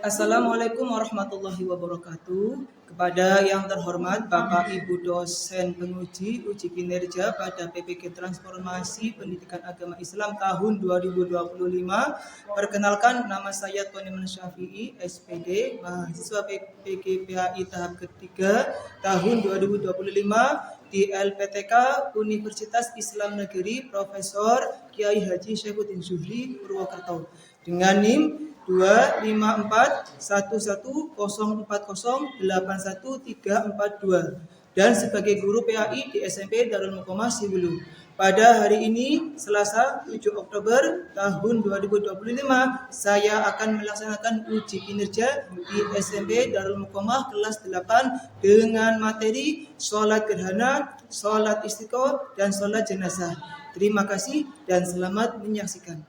Assalamualaikum warahmatullahi wabarakatuh. Kepada yang terhormat Bapak Ibu dosen penguji uji kinerja pada PPG Transformasi Pendidikan Agama Islam tahun 2025. Perkenalkan, nama saya Tony Syafi'i, SPD, mahasiswa PPG PHI tahap ketiga tahun 2025 di LPTK Universitas Islam Negeri Profesor Kiai Haji Syaifuddin Zuhri Purwokerto dengan NIM 25411408081 dan sebagai guru PAI di SMP Darul Muqomah Siwulu. Pada hari ini, Selasa 7 Oktober tahun 2025, saya akan melaksanakan uji kinerja di SMP Darul Muqomah kelas 8 dengan materi sholat gerhana, sholat istiqo, dan sholat jenazah. Terima kasih dan selamat menyaksikan.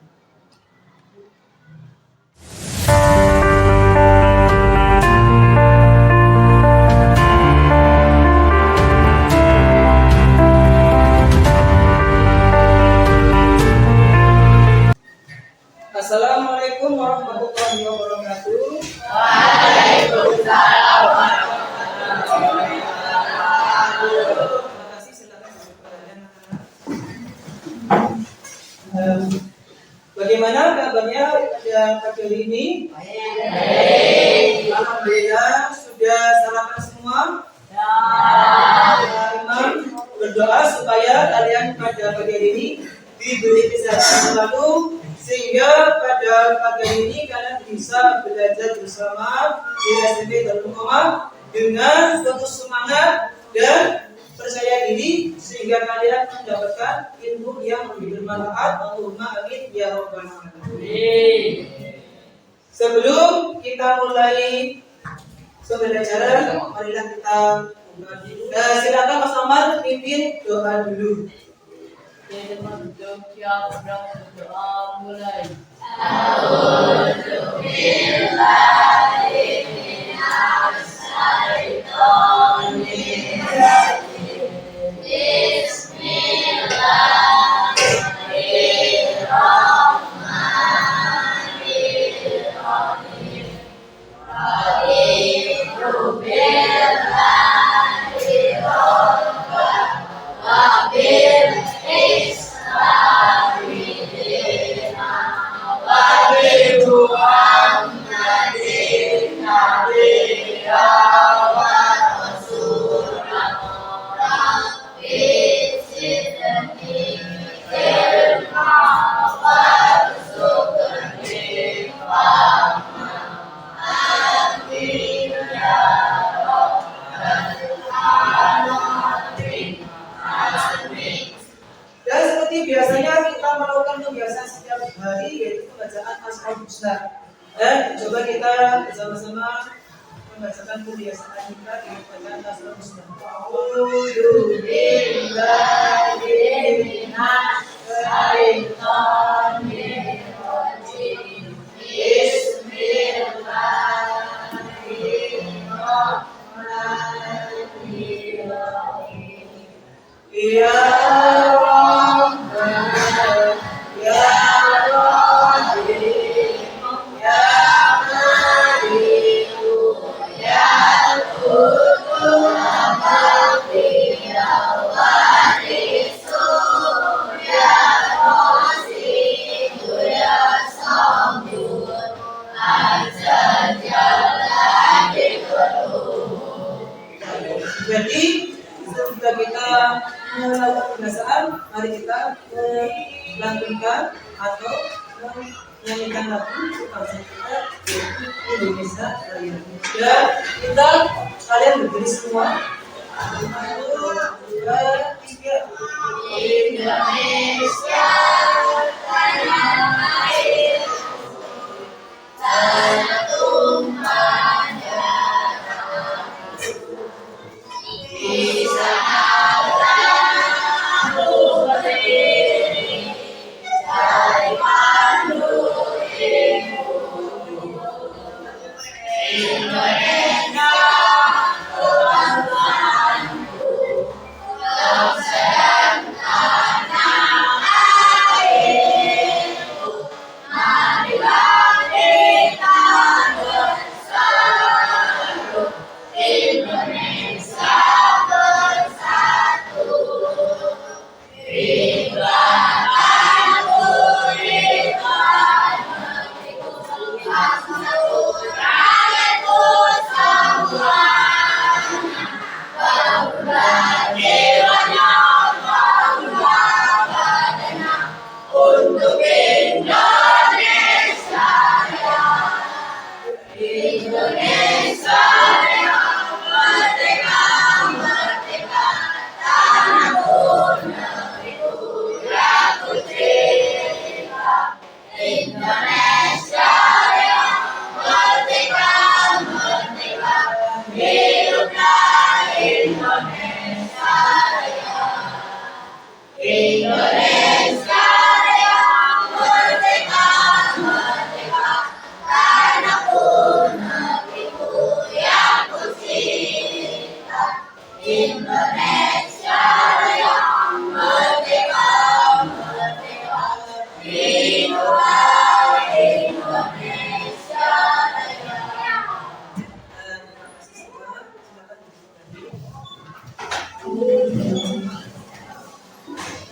Assalamualaikum warahmatullahi wabarakatuh. Waalaikumsalam warahmatullahi wabarakatuh. Terima kasih, silakan anak-anak. Bagaimana kabarnya pada pagi hari ini? Baik. Alhamdulillah, sudah sarapan semua? Ya. Imam berdoa supaya kalian pada pagi hari ini diberi kesehatan selalu, sehingga pada pagi hari ini kalian bisa belajar bersama di SMP Darul Muqomah dengan penuh semangat dan percaya diri, sehingga kalian mendapatkan ilmu yang lebih bermanfaat. Allahumma amin ya rabbal alamin. Sebelum kita mulai pembelajaran, marilah kita silakan Mas Omar pimpin doa dulu. Doa mulai. Dan seperti biasanya kita melakukan kebiasaan setiap hari, yaitu pembacaan Asmaul Husna. Dan coba kita bersama-sama membacakan kebiasaan kita dengan bacaan Asmaul Husna. Ya Rahman, Ya Rahim, Ya Malik, Ya Qudus, Ya Waris, Ya Qasim, Ya Samud, Azza Jalla Dikru. Jadi setelah kita melakukan pembahasan, mari kita melantunkan atau menyanyikan lagu bangsa kita, yaitu Indonesia Raya. Dan kita kalian berdiri semua. 1, 2, 3. Indonesia tanah air, tanah tumpah darah, di sana Indonesia, Indonesia yang merdeka, merdeka, tanahku negeriku yang kucinta. Indonesia yang merdeka, merdeka, hiduplah Indonesia Raya.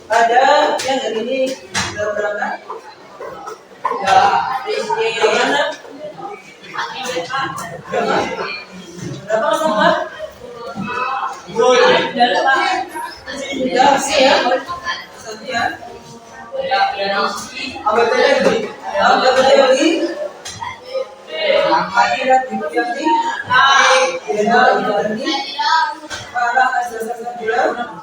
Ada yang hari ini sudah berangkat? Ya, yang mana? Berapa lama? Ya, sih ya. Satu ya. Apa lagi? Apa lagi? Akhirat dikiati. Ya, ini para asal-asal bulan.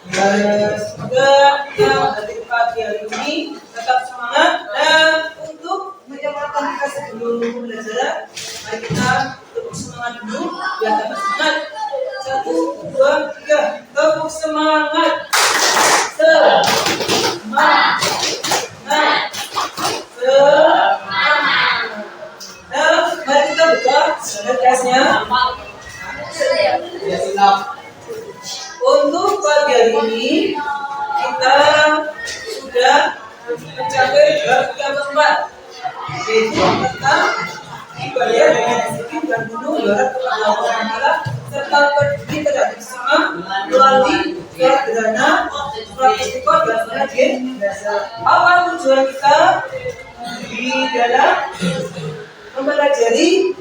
Semoga yang dari pagi hari ini tetap semangat dan untuk menjalankan kita sebelum belajar, mari kita tepuk semangat dulu biar dapat semangat. 1, 2, 3, tepuk semangat. Semangat. Nah, mari kita buka kelasnya. Untuk pagi hari ini kita sudah mencapai bab yang keempat, yaitu tentang ibadah dengan disiplin dan penuh ibarat kepada Allah Taala serta peduli terhadap sesama melalui surat sederhana, surat istiqomah dan surat jenazah. Apa tujuan kita di dalam mempelajari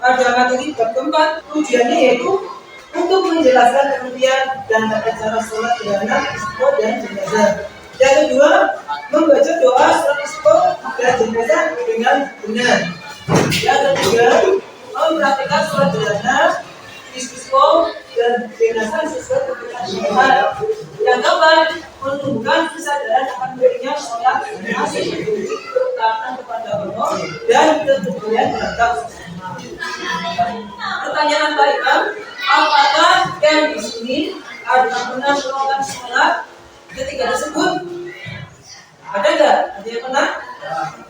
pada materi bab keempat? Tujuannya yaitu untuk menjelaskan kemudian dan tata cara sholat sederhana, istiqomah dan jenazah. Yang kedua, membaca doa sholat istiqomah dan jenazah dengan benar. Yang ketiga, mempraktikkan sholat sederhana, istiqomah dan jenazah sesuai kebutuhan syariat. Yang keempat, menumbuhkan kesadaran akan pentingnya sholat sederhana sebagai ketaatan kepada Allah dan kepedulian terhadap sesama. Pertanyaan Pak Imam, apakah yang di sini ada pernah melakukan sholat ketika tersebut? Ada nggak? Ada yang pernah?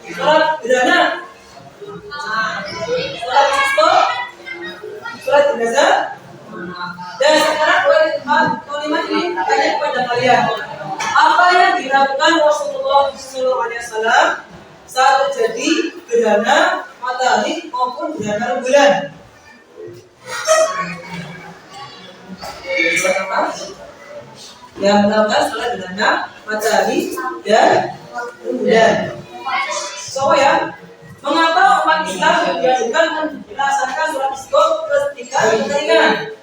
Sholat sederhana, sholat istiqomah, sholat jenazah. Dan sekarang kalimat ini tanya kepada kalian, apa yang dilakukan Rasulullah SAW saat terjadi gerhana matahari maupun gerhana rembulan? Yang melakukan sholat gerhana matahari dan rembulan. So ya, mengapa umat Islam dianjurkan melaksanakan sholat istiqomah ketika kekeringan?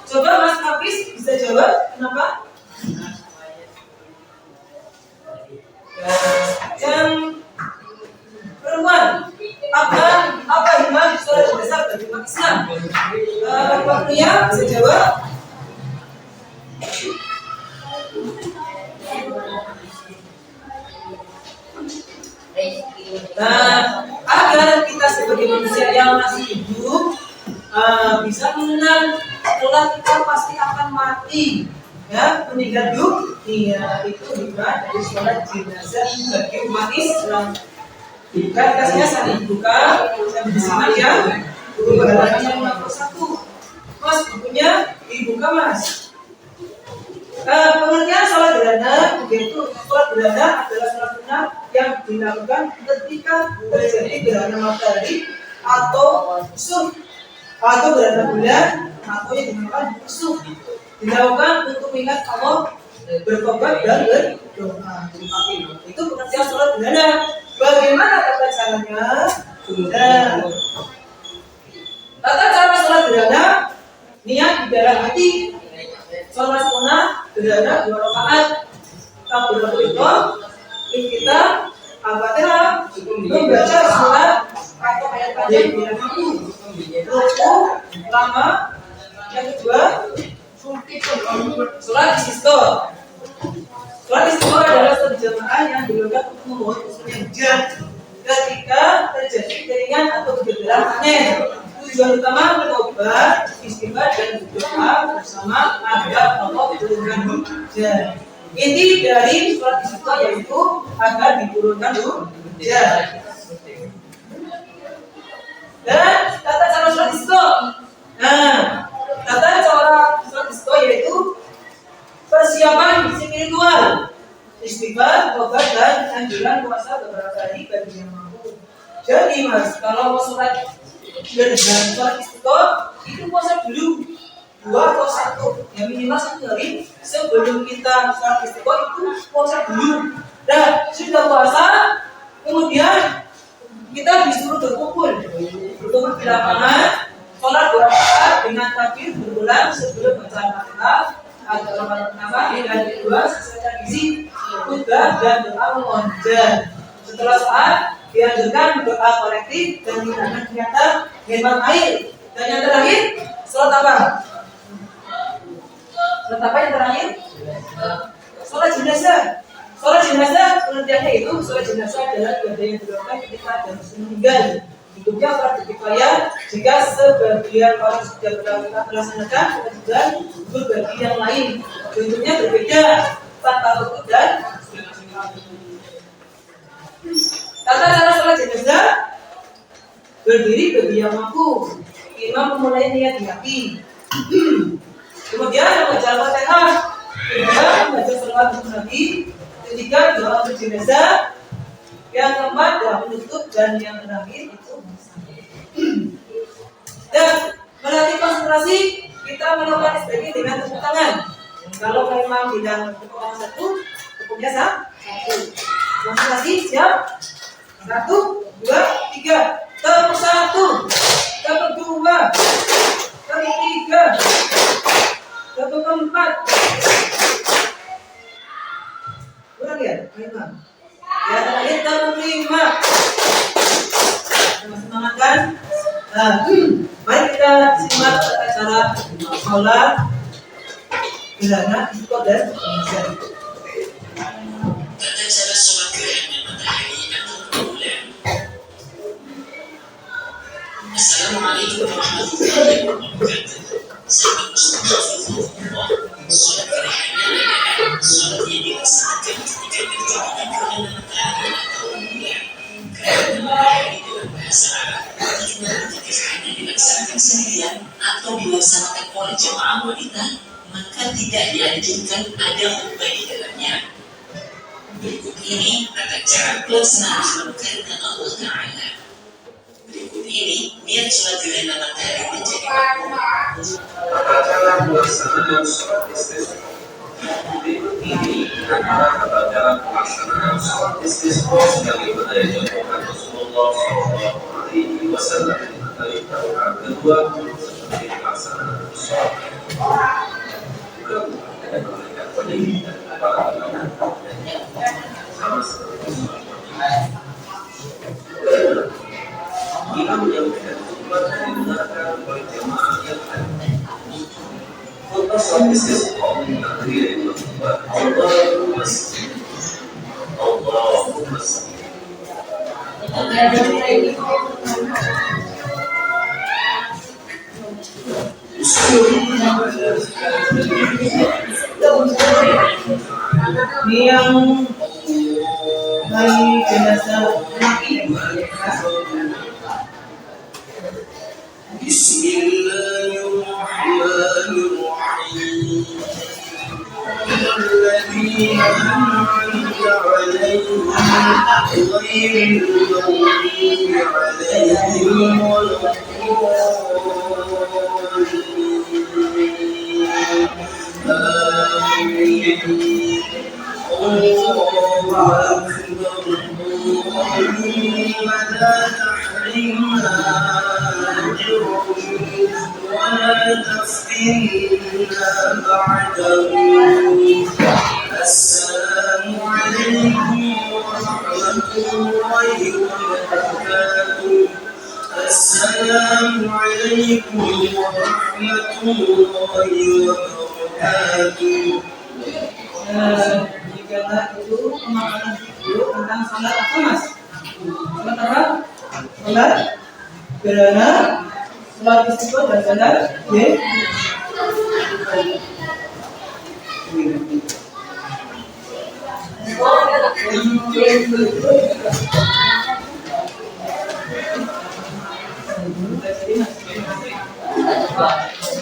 Coba Mas Hafiz bisa jawab kenapa? Yang perempuan, apa hikmah sholat jenazah bagi umat Islam? Waktunya bisa jawab. Nah, agar kita sebagai manusia yang masih hidup bisa mengenal setelah kita pasti akan mati, ya, meninggal dunia, itu hikmah dari sholat jenazah bagi umat Islam. Jika kasihnya saya dibuka, saya bersama ya, buku halaman yang 51. Mas, bukunya dibuka Mas. Pengertian sholat gerhana, yaitu sholat gerhana adalah sholat sunnah yang dilakukan ketika terjadi gerhana matahari atau kusuf atau gerhana bulan atau yang dinamakan kusuf, dilakukan untuk mengingat Allah, bertobat dan berdoa. Itu pengertian sholat gerhana. Bagaimana tata caranya? Tata cara sholat gerhana, niat di dalam hati. Sholat sunnah gerhana 2 rakaat, takbiratul ihram, kita Al-Fatihah, membaca surat atau ayat panjang di dalam waktu. Ruku lama. Yang kedua, sholat istisqa. Sholat istisqa adalah sholat jamaah yang dilakukan untuk memohon turunnya hujan ketika terjadi kekeringan atau kegagalan panen. Tujuan utama bertobat istighfar dan berdoa bersama agar Allah turunkan hujan. Inti dari sholat istisqa yaitu agar diturunkan hujan. Dan tata cara sholat istisqa. Nah, tata cara sholat istisqa yaitu persiapan spiritual, istighfar, tobat dan anjuran puasa beberapa hari bagi yang mampu. Jadi mas, kalau mau sholat gerhana sholat istisqa itu puasa dulu 2 atau 1, ya minimal 1 hari sebelum kita sholat istisqa itu puasa dulu. Nah, sudah puasa, kemudian kita disuruh berkumpul di lapangan, sholat 2 rakaat dengan takbir berulang sebelum bacaan Fatihah atau rakaat pertama dan kedua sesuai tradisi khutbah dan doa memohon. Setelah sholat dianjurkan doa kolektif dan tindakan nyata hemat air. Dan yang terakhir sholat apa? Sholat apa yang terakhir? Sholat jenazah. Sholat jenazah pengertiannya itu sholat jenazah adalah ibadah yang dilakukan ketika ada muslim meninggal. Hidupnya fardu kifayah jika sebagian orang sudah melaksanakan kewajiban untuk bagi yang lain. Bentuknya berbeda tanpa rukun dan tata cara sholat jenazah berdiri bagi yang mampu. Imam memulai niat di hati. Kemudian membaca Al-Fatihah. Kedua membaca salawat untuk Nabi. Ketiga doa untuk jenazah. Yang keempat doa penutup dan yang terakhir itu dan melatih konsentrasi kita melakukan SPG dengan tepuk tangan. Kalau memang bilang tepuk tangan 1, tepuknya 1. Konsentrasi siap. 1, 2, 3. Tepuk 1, tepuk 2, tepuk 3, tepuk 4. Kurang ya? 5. Ya terakhir tepuk 5. Semangat kan? Nah, mari kita simak tata cara sholat gerhana istisqa dan jenazah. Tata cara sholat gerhana matahari atau rembulan. Assalamualaikum warahmatullahi wabarakatuh. Sahabat Mustafa Fadlullah, sholat gerhana adalah sholat yang dilaksanakan ketika terjadinya gerhana matahari atau rembulan. Gerhana matahari dalam bahasa Arab dikenal ketika gerhana dilaksanakan sendirian atau dilaksanakan oleh jemaah wanita, maka tidak dianjurkan ada khutbah di dalamnya. Berikut ini tata cara pelaksanaan sholat karena Allah Ta'ala. Berikut ini niat sholat gerhana matahari menjadi makmum. Tata cara pelaksanaan sholat istisqa. Berikut ini adalah tata cara pelaksanaan sholat istisqa sebagaimana yang dilakukan Rasulullah SAW dari rakaat kedua seperti pelaksanaan sholat. Sama seperti imam yang tidak khutbah didengarkan oleh jemaah yang lain. Khutbah sholat istisqa terdiri dari khutbah Allahumma salli Allahumma salli. Ini yang dari jenazah mati. Bismillahirrahmanirrahim. الذين أنعمت عليهم غير المغضوب عليهم ولا الضالين. الله أكبر. اللهم لا تحرمنا أجرهم ولا تفتنا بعده. السلام عليكم ورحمة الله وبركاته. السلام عليكم ورحمة الله وبركاته. Jika itu pemaparan video tentang sholat apa mas? Sholat apa? Sholat gerhana Sholat istiqo bacaan ya.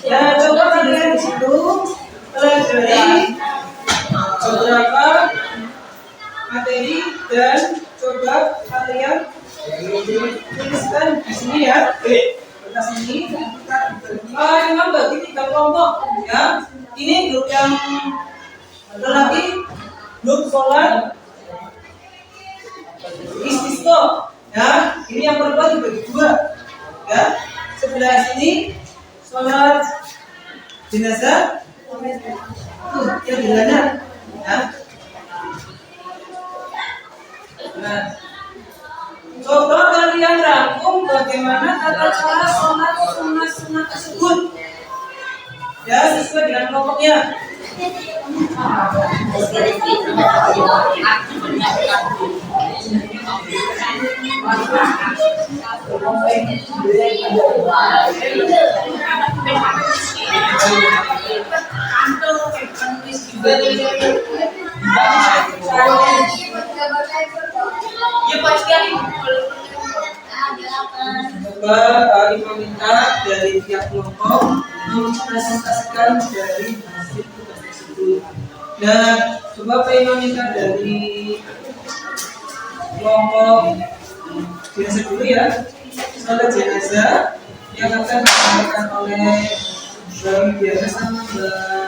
Ya, coba kalian di situ pelajari beberapa materi dan coba kalian tuliskan di sini ya. Kertas ini. Memang bagi 3 kelompok ya. Ini grup yang lelaki, grup sholat istisqa ya. Ini yang perempuan dibagi 2 ya. Sebelah sini sholat jenazah yang dilana ya. Nah, coba kalian rangkum bagaimana tata cara sholat sunat-sunat tersebut ya, sesuai dengan kelompoknya. Coba Imam minta dari tiap kelompok mempresentasikan dari hasil tugas tersebut. Nah, coba Pak Imam minta dari kelompok biasa dulu ya, sholat jenazah yang akan disampaikan oleh Mbak Biasa sama Mbak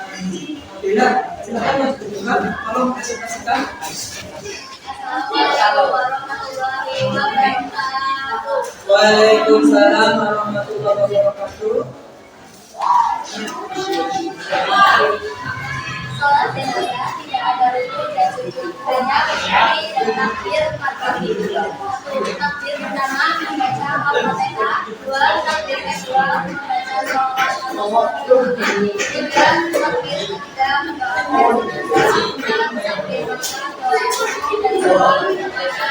Bella. Silakan Mas Bella, tolong presentasikan. Waalaikumsalam warahmatullahi wabarakatuh. Sholat jenazah tidak ada rukun dan sujud, hanya berdiri dan takbir 4 kali. 1. Takbir pertama membaca Al-Fatihah. 2. Takbir kedua membaca sholawat. 3. Takbir ketiga mendoakan jenazah. 4. Takbir keempat dan doa membaca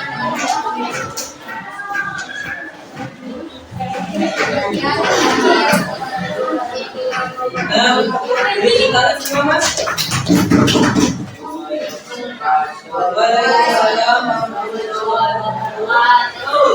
Nah, ini kita semua Mas. Waalaikumsalam warahmatullahi wabarakatuh.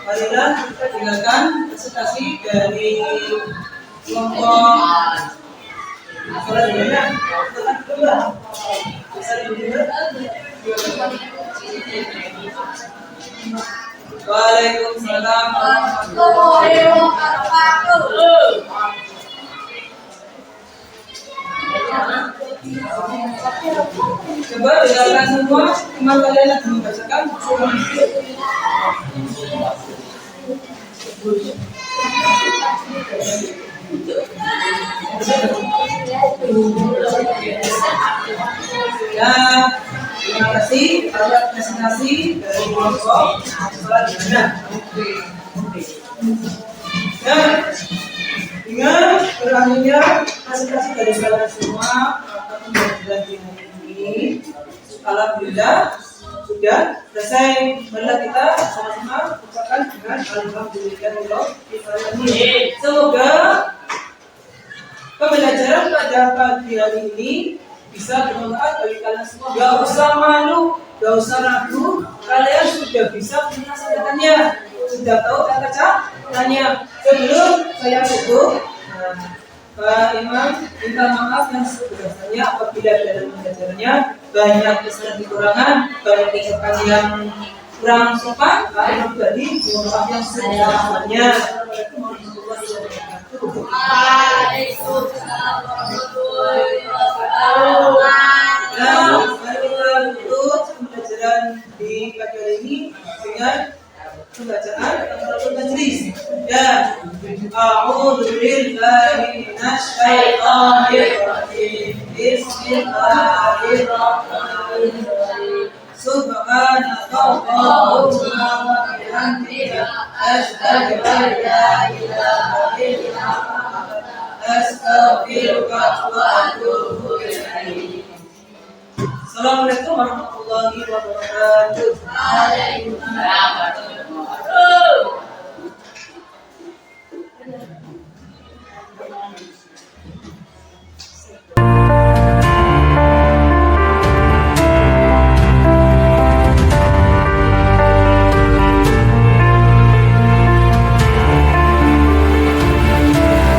Marilah kita dengarkan presentasi dari kelompok sholat jenazah. Silakan coba. Bisa didengar? Waalaikumsalam warahmatullahi wabarakatuh. Coba dengarkan semua, teman kalian lagi membacakan. Ya, terima kasih atas presentasi dari kelompok sholat jenazah. Nah, dengan berakhirnya presentasi dari kalian semua pembelajaran di hari ini, alhamdulillah sudah selesai. Marilah kita sama-sama ucapkan dengan alhamdulillah. Semoga pembelajaran pada pagi hari ini bisa bermanfaat bagi kalian semua. Gak usah malu, gak usah ragu, kalian sudah bisa menyelesaikannya, sudah tahu kata caranya. Sebelum saya tutup, Pak Imam minta maaf yang sebesar-besarnya apabila dalam pembelajarannya banyak kesalahan kekurangan, banyak ucapan yang kurang sopan. Pak Imam tadi mohon maaf yang sebesar-besarnya. Waalaikumsalam warahmatullahi wabarakatuh. Nah, mari kita tutup pembelajaran di pagi hari ini dengan pembacaan Al-Qur'an Majlis. Ya, a'udzu billahi minasyaitonir rajim. Bismillahirrahmanirrahim. Subhanakallahumma wa bihamdika asyhadu an la ilaha illa anta astaghfiruka wa atubu ilaik. Assalamualaikum warahmatullahi wabarakatuh. Waalaikumsalam.